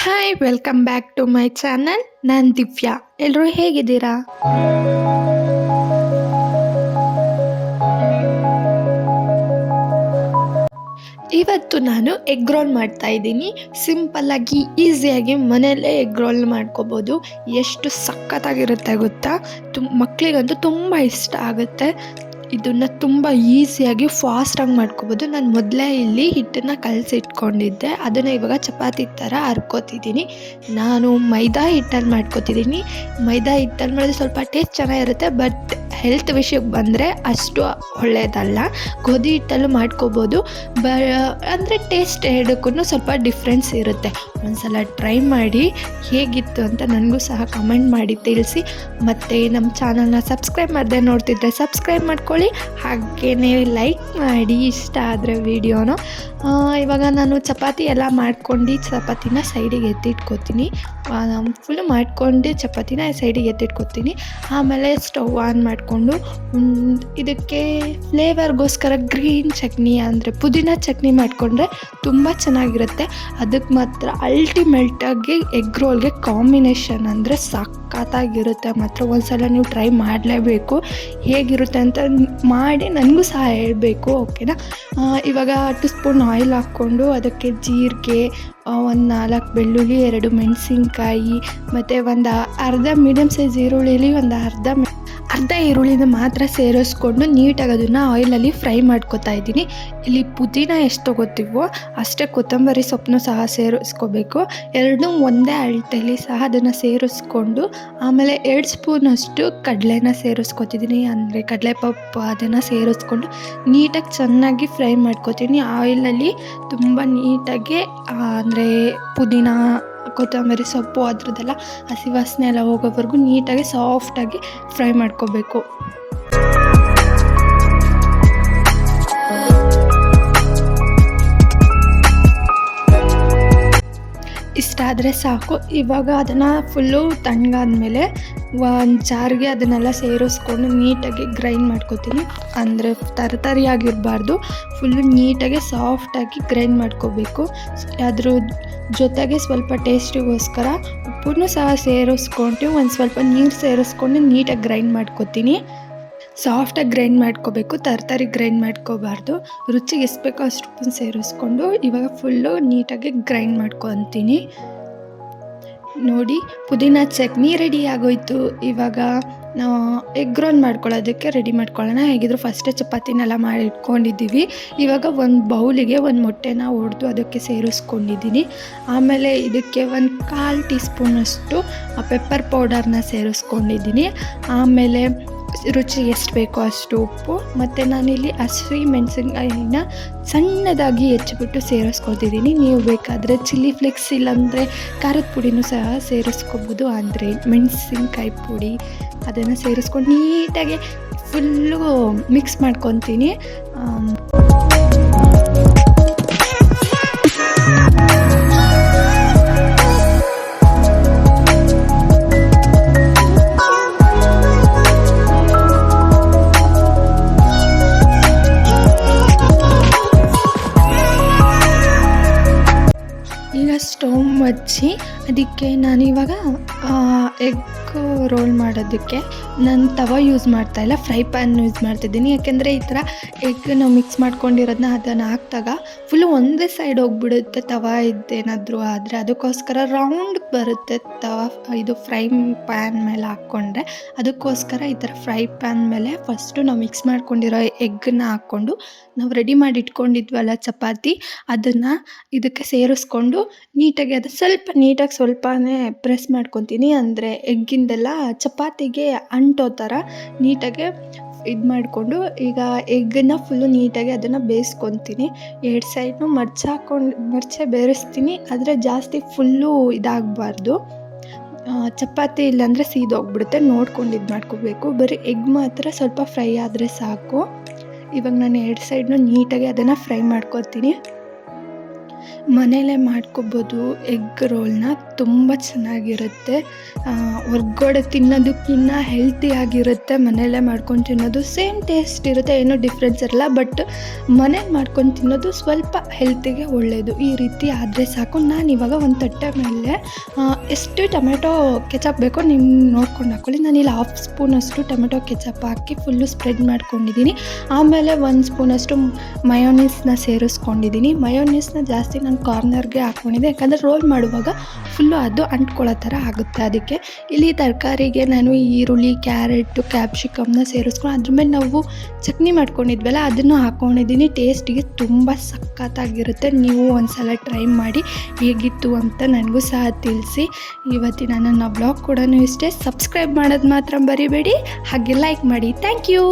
Hi welcome back to my channel. ನಾನು ದಿವ್ಯಾ. ಎಲ್ಲರೂ ಹೇಗಿದ್ದೀರಾ? ಇವತ್ತು ನಾನು ಎಗ್ ರೋಲ್ ಮಾಡ್ತಾ ಇದ್ದೀನಿ. ಸಿಂಪಲ್ಲಾಗಿ ಈಸಿಯಾಗಿ ಮನೆಯಲ್ಲೇ ಎಗ್ ರೋಲ್ ಮಾಡ್ಕೋಬೋದು. ಎಷ್ಟು ಸಖತ್ತಾಗಿರುತ್ತೆ ಗೊತ್ತಾ? ಮಕ್ಕಳಿಗಂತೂ ತುಂಬ ಇಷ್ಟ ಆಗುತ್ತೆ. ಇದನ್ನು ತುಂಬ ಈಸಿಯಾಗಿ ಫಾಸ್ಟಾಗಿ ಮಾಡ್ಕೋಬೋದು. ನಾನು ಮೊದಲೇ ಇಲ್ಲಿ ಹಿಟ್ಟನ್ನು ಕಲಸಿ ಇಟ್ಕೊಂಡಿದ್ದೆ. ಅದನ್ನು ಇವಾಗ ಚಪಾತಿ ಥರ ಹರ್ಕೋತಿದ್ದೀನಿ. ನಾನು ಮೈದಾ ಹಿಟ್ಟಲ್ಲಿ ಮಾಡ್ಕೋತಿದ್ದೀನಿ. ಮೈದಾ ಹಿಟ್ಟಲ್ಲಿ ಮಾಡಿದ್ರೆ ಸ್ವಲ್ಪ ಟೇಸ್ಟ್ ಚೆನ್ನಾಗಿರುತ್ತೆ, ಬಟ್ ಹೆಲ್ತ್ ವಿಷಯಕ್ಕೆ ಬಂದರೆ ಅಷ್ಟು ಒಳ್ಳೆಯದಲ್ಲ. ಗೋಧಿ ಹಿಟ್ಟಲ್ಲೂ ಮಾಡ್ಕೋಬೋದು, ಅಂದರೆ ಟೇಸ್ಟ್ ಎರಡಕ್ಕೂ ಸ್ವಲ್ಪ ಡಿಫ್ರೆನ್ಸ್ ಇರುತ್ತೆ. ಒಂದ್ಸಲ ಟ್ರೈ ಮಾಡಿ ಹೇಗಿತ್ತು ಅಂತ ನನಗೂ ಸಹ ಕಮೆಂಟ್ ಮಾಡಿ ತಿಳಿಸಿ. ಮತ್ತು ನಮ್ಮ ಚಾನಲ್ನ ಸಬ್ಸ್ಕ್ರೈಬ್ ಮಾಡದೆ ನೋಡ್ತಿದ್ರೆ ಸಬ್ಸ್ಕ್ರೈಬ್ ಮಾಡ್ಕೊಳ್ಳಿ, ಹಾಗೆಯೇ ಲೈಕ್ ಮಾಡಿ ಇಷ್ಟ ಆದರೆ ವಿಡಿಯೋನು. ಇವಾಗ ನಾನು ಚಪಾತಿ ಎಲ್ಲ ಮಾಡ್ಕೊಂಡು ಚಪಾತಿನ ಸೈಡಿಗೆ ಎತ್ತಿಟ್ಕೋತೀನಿ. ಫುಲ್ಲು ಮಾಡ್ಕೊಂಡು ಚಪಾತಿನ ಸೈಡಿಗೆ ಎತ್ತಿಟ್ಕೋತೀನಿ. ಆಮೇಲೆ ಸ್ಟವ್ ಆನ್ ಮಾಡಿಕೊಂಡು ಇದಕ್ಕೆ ಫ್ಲೇವರ್ಗೋಸ್ಕರ ಗ್ರೀನ್ ಚಟ್ನಿ ಅಂದರೆ ಪುದೀನ ಚಟ್ನಿ ಮಾಡಿಕೊಂಡ್ರೆ ತುಂಬ ಚೆನ್ನಾಗಿರುತ್ತೆ. ಅದಕ್ಕೆ ಮಾತ್ರ ಅಲ್ಟಿಮೇಟಾಗಿ ಎಗ್ ರೋಲ್ಗೆ ಕಾಂಬಿನೇಷನ್ ಅಂದರೆ ಸಖತ್ತಾಗಿರುತ್ತೆ. ಮಾತ್ರ ಒಂದ್ಸಲ ನೀವು ಟ್ರೈ ಮಾಡಲೇಬೇಕು. ಹೇಗಿರುತ್ತೆ ಅಂತ ಮಾಡಿ ನನಗೂ ಸಹ ಹೇಳಬೇಕು, ಓಕೆನಾ? ಇವಾಗ 2 ಸ್ಪೂನ್ ಆಯಿಲ್ ಹಾಕ್ಕೊಂಡು ಅದಕ್ಕೆ ಜೀರಿಗೆ, ಒಂದು 4 ಬೆಳ್ಳುಳ್ಳಿ, 2 ಮೆಣಸಿನ್ಕಾಯಿ ಮತ್ತು ಒಂದು ಅರ್ಧ ಮೀಡಿಯಮ್ ಸೈಜ್ ಈರುಳ್ಳಿಲಿ ಒಂದು ಅರ್ಧ ಈರುಳ್ಳಿನ ಮಾತ್ರ ಸೇರಿಸ್ಕೊಂಡು ನೀಟಾಗಿ ಅದನ್ನು ಆಯಿಲಲ್ಲಿ ಫ್ರೈ ಮಾಡ್ಕೊತಾ ಇದ್ದೀನಿ. ಇಲ್ಲಿ ಪುದೀನ ಎಷ್ಟು ತೊಗೋತೀವೋ ಅಷ್ಟೇ ಕೊತ್ತಂಬರಿ ಸೊಪ್ಪನ್ನು ಸಹ ಸೇರಿಸ್ಕೋಬೇಕು. ಎರಡೂ ಒಂದೇ ಅಳತೆಯಲ್ಲಿ ಸಹ ಅದನ್ನು ಸೇರಿಸ್ಕೊಂಡು ಆಮೇಲೆ 2 ಸ್ಪೂನಷ್ಟು ಕಡಲೆನ ಸೇರಿಸ್ಕೊತಿದ್ದೀನಿ, ಅಂದರೆ ಕಡಲೆಪಪ್ಪು ಅದನ್ನು ಸೇರಿಸ್ಕೊಂಡು ನೀಟಾಗಿ ಚೆನ್ನಾಗಿ ಫ್ರೈ ಮಾಡ್ಕೊತೀನಿ ಆಯಿಲಲ್ಲಿ. ತುಂಬ ನೀಟಾಗಿ ಅಂದರೆ ಪುದೀನ, ಕೊತ್ತಂಬರಿ ಸೊಪ್ಪು ಅದ್ರದ್ದೆಲ್ಲ ಹಸಿ ವಾಸನೆ ಎಲ್ಲ ಹೋಗೋವರೆಗೂ ನೀಟಾಗಿ ಸಾಫ್ಟಾಗಿ ಫ್ರೈ ಮಾಡ್ಕೋಬೇಕು. ಇಷ್ಟ ಆದರೆ ಸಾಕು. ಇವಾಗ ಅದನ್ನು ಫುಲ್ಲು ತಣ್ಣಗಾದ್ಮೇಲೆ ಒಂದು ಜಾರ್ಗೆ ಅದನ್ನೆಲ್ಲ ಸೇರಿಸ್ಕೊಂಡು ನೀಟಾಗಿ ಗ್ರೈಂಡ್ ಮಾಡ್ಕೊತೀನಿ. ಅಂದರೆ ತರಿಯಾಗಿರಬಾರ್ದು, ಫುಲ್ಲು ನೀಟಾಗಿ ಸಾಫ್ಟಾಗಿ ಗ್ರೈಂಡ್ ಮಾಡ್ಕೋಬೇಕು. ಅದ್ರ ಜೊತೆಗೆ ಸ್ವಲ್ಪ ಟೇಸ್ಟಿಗೋಸ್ಕರ ಉಪ್ಪನ್ನು ಸಹ ಸೇರಿಸ್ಕೊಂಡು ಒಂದು ಸ್ವಲ್ಪ ನೀರು ಸೇರಿಸ್ಕೊಂಡು ನೀಟಾಗಿ ಗ್ರೈಂಡ್ ಮಾಡ್ಕೊತೀನಿ. ಸಾಫ್ಟಾಗಿ ಗ್ರೈಂಡ್ ಮಾಡ್ಕೋಬೇಕು, ತರಕಾರಿ ಗ್ರೈಂಡ್ ಮಾಡ್ಕೋಬಾರ್ದು. ರುಚಿಗೆ ಎಷ್ಟು ಬೇಕೋ ಅಷ್ಟು ಉಪ್ಪನ್ನು ಸೇರಿಸ್ಕೊಂಡು ಇವಾಗ ಫುಲ್ಲು ನೀಟಾಗಿ ಗ್ರೈಂಡ್ ಮಾಡ್ಕೊತೀನಿ. ನೋಡಿ, ಪುದೀನ ಚಟ್ನಿ ರೆಡಿ ಆಗೋಯ್ತು. ಇವಾಗ ನಾವು ಎಗ್ ರೋಲ್ ಮಾಡ್ಕೊಳ್ಳೋದಕ್ಕೆ ರೆಡಿ ಮಾಡ್ಕೊಳ್ಳೋಣ. ಹೇಗಿದ್ರು ಫಸ್ಟೇ ಚಪಾತಿನೆಲ್ಲ ಮಾಡಿ ಇಟ್ಕೊಂಡಿದ್ದೀವಿ. ಇವಾಗ ಒಂದು ಬೌಲಿಗೆ ಒಂದು ಮೊಟ್ಟೆನ ಒಡೆದು ಅದಕ್ಕೆ ಸೇರಿಸ್ಕೊಂಡಿದ್ದೀನಿ. ಆಮೇಲೆ ಇದಕ್ಕೆ ಒಂದು 1/4 ಟೀ ಸ್ಪೂನಷ್ಟು ಪೆಪ್ಪರ್ ಪೌಡರ್ನ ಸೇರಿಸ್ಕೊಂಡಿದ್ದೀನಿ. ಆಮೇಲೆ ರುಚಿಗೆ ಎಷ್ಟು ಬೇಕೋ ಅಷ್ಟು ಉಪ್ಪು, ಮತ್ತು ನಾನಿಲ್ಲಿ ಹಸಿ ಮೆಣಸಿನ್ಕಾಯಿನ ಸಣ್ಣದಾಗಿ ಹೆಚ್ಚಿಬಿಟ್ಟು ಸೇರಿಸ್ಕೊತಿದ್ದೀನಿ. ನೀವು ಬೇಕಾದರೆ ಚಿಲ್ಲಿ ಫ್ಲೇಕ್ಸ್ ಇಲ್ಲಾಂದರೆ ಖಾರದ ಪುಡಿನೂ ಸಹ ಸೇರಿಸ್ಕೋಬೋದು. ಅಂದರೆ ಮೆಣಸಿನ್ಕಾಯಿ ಪುಡಿ ಅದನ್ನು ಸೇರಿಸ್ಕೊಂಡು ನೀಟಾಗಿ ಫುಲ್ಲು ಮಿಕ್ಸ್ ಮಾಡ್ಕೊತೀನಿ. ಈಗ ಸ್ಟವ್ ಹಚ್ಚಿ ಅದಕ್ಕೆ ನಾನಿವಾಗ ಎಗ್ ರೋಲ್ ಮಾಡೋದಕ್ಕೆ ನಾನು ತವ ಯೂಸ್ ಮಾಡ್ತಾಯಿಲ್ಲ, ಫ್ರೈ ಪ್ಯಾನ್ ಯೂಸ್ ಮಾಡ್ತಿದ್ದೀನಿ. ಯಾಕೆಂದರೆ ಈ ಥರ ಎಗ್ ನಾವು ಮಿಕ್ಸ್ ಮಾಡ್ಕೊಂಡಿರೋದನ್ನ ಅದನ್ನು ಹಾಕಿದಾಗ ಫುಲ್ಲು ಒಂದೇ ಸೈಡ್ ಹೋಗ್ಬಿಡುತ್ತೆ ತವ ಇದ್ದೇನಾದರೂ ಆದರೆ. ಅದಕ್ಕೋಸ್ಕರ ರೌಂಡ್ ಬರುತ್ತೆ ತವ, ಇದು ಫ್ರೈ ಪ್ಯಾನ್ ಮೇಲೆ ಹಾಕ್ಕೊಂಡ್ರೆ. ಅದಕ್ಕೋಸ್ಕರ ಈ ಥರ ಫ್ರೈ ಪ್ಯಾನ್ ಮೇಲೆ ಫಸ್ಟು ನಾವು ಮಿಕ್ಸ್ ಮಾಡ್ಕೊಂಡಿರೋ ಎಗ್ಗನ್ನ ಹಾಕ್ಕೊಂಡು ನಾವು ರೆಡಿ ಮಾಡಿ ಇಟ್ಕೊಂಡಿದ್ವಲ್ಲ ಚಪಾತಿ, ಅದನ್ನು ಇದಕ್ಕೆ ಸೇರಿಸ್ಕೊಂಡು ನೀಟಾಗಿ ಅದು ಸ್ವಲ್ಪನೇ ಪ್ರೆಸ್ ಮಾಡ್ಕೊತೀನಿ. ಅಂದರೆ ಎಗ್ಗಿಂದೆಲ್ಲ ಚಪಾತಿಗೆ ಅಂಟೋ ಥರ ನೀಟಾಗಿ ಇದು ಮಾಡಿಕೊಂಡು ಈಗ ಎಗ್ಗನ್ನು ಫುಲ್ಲು ನೀಟಾಗಿ ಅದನ್ನು ಬೇಯಿಸ್ಕೊತೀನಿ. 2 ಸೈಡ್ನು ಮರ್ಚೆ ಬೇಯಿಸ್ತೀನಿ, ಆದರೆ ಜಾಸ್ತಿ ಫುಲ್ಲು ಇದಾಗಬಾರ್ದು. ಚಪಾತಿ ಇಲ್ಲಾಂದರೆ ಸೀದೋಗ್ಬಿಡುತ್ತೆ. ನೋಡ್ಕೊಂಡು ಇದು ಮಾಡ್ಕೋಬೇಕು. ಬರೀ ಎಗ್ ಮಾತ್ರ ಸ್ವಲ್ಪ ಫ್ರೈ ಆದರೆ ಸಾಕು. ಇವಾಗ ನಾನು 2 ಸೈಡ್ನು ನೀಟಾಗಿ ಅದನ್ನು ಫ್ರೈ ಮಾಡ್ಕೊತೀನಿ. ಮನೇಲೇ ಮಾಡ್ಕೊಬೋದು ಎಗ್ ರೋಲ್ನ. ತುಂಬ ಚೆನ್ನಾಗಿರುತ್ತೆ. ಹೊರ್ಗಡೆ ತಿನ್ನೋದಕ್ಕಿಂತ ಹೆಲ್ತಿಯಾಗಿರುತ್ತೆ ಮನೆಯಲ್ಲೇ ಮಾಡ್ಕೊಂಡು ತಿನ್ನೋದು. ಸೇಮ್ ಟೇಸ್ಟ್ ಇರುತ್ತೆ, ಏನೂ ಡಿಫ್ರೆನ್ಸ್ ಇರಲ್ಲ. ಬಟ್ ಮನೇಲಿ ಮಾಡ್ಕೊಂಡು ತಿನ್ನೋದು ಸ್ವಲ್ಪ ಹೆಲ್ತಿಗೆ ಒಳ್ಳೆಯದು. ಈ ರೀತಿ ಆದರೆ ಸಾಕು. ನಾನಿವಾಗ ಒಂದು ತಟ್ಟೆ ಮೇಲೆ ಎಷ್ಟು ಟೊಮೆಟೊ ಕೆಚಪ್ ಬೇಕೋ ನೀವು ನೋಡ್ಕೊಂಡು ಹಾಕ್ಕೊಳ್ಳಿ. ನಾನಿಲ್ಲಿ 1/2 ಸ್ಪೂನಷ್ಟು ಟೊಮೆಟೊ ಕೆಚಪ್ ಹಾಕಿ ಫುಲ್ಲು ಸ್ಪ್ರೆಡ್ ಮಾಡ್ಕೊಂಡಿದ್ದೀನಿ. ಆಮೇಲೆ 1 ಸ್ಪೂನಷ್ಟು ಮಯೋನೀಸ್ನ ಸೇರಿಸ್ಕೊಂಡಿದ್ದೀನಿ. ಮಯೋನೀಸ್ನ ಜಾಸ್ತಿ ನಾನು ಕಾರ್ನರ್ಗೆ ಹಾಕ್ಕೊಂಡಿದ್ದೆ, ಯಾಕಂದರೆ ರೋಲ್ ಮಾಡುವಾಗ ಫುಲ್ಲು ಅದು ಅಂಟ್ಕೊಳ್ಳೋ ಥರ ಆಗುತ್ತೆ. ಅದಕ್ಕೆ ಇಲ್ಲಿ ತರಕಾರಿಗೆ ನಾನು ಈರುಳ್ಳಿ, ಕ್ಯಾರೆಟು, ಕ್ಯಾಪ್ಸಿಕಮ್ನ ಸೇರಿಸ್ಕೊಂಡು ಅದ್ರ ಮೇಲೆ ನಾವು ಚಟ್ನಿ ಮಾಡ್ಕೊಂಡಿದ್ವಲ್ಲ ಅದನ್ನು ಹಾಕ್ಕೊಂಡಿದ್ದೀನಿ. ಟೇಸ್ಟಿಗೆ ತುಂಬ ಸಖತ್ತಾಗಿರುತ್ತೆ. ನೀವು ಒಂದ್ಸಲ ಟ್ರೈ ಮಾಡಿ ಹೇಗಿತ್ತು ಅಂತ ನನಗೂ ಸಹ ತಿಳಿಸಿ. ಇವತ್ತಿನ ನನ್ನ ವ್ಲಾಗ್ ಕೂಡ ಇಷ್ಟೇ. ಸಬ್ಸ್ಕ್ರೈಬ್ ಮಾಡೋದು ಮಾತ್ರ ಮರಿಬೇಡಿ, ಹಾಗೆ ಲೈಕ್ ಮಾಡಿ. Thank you.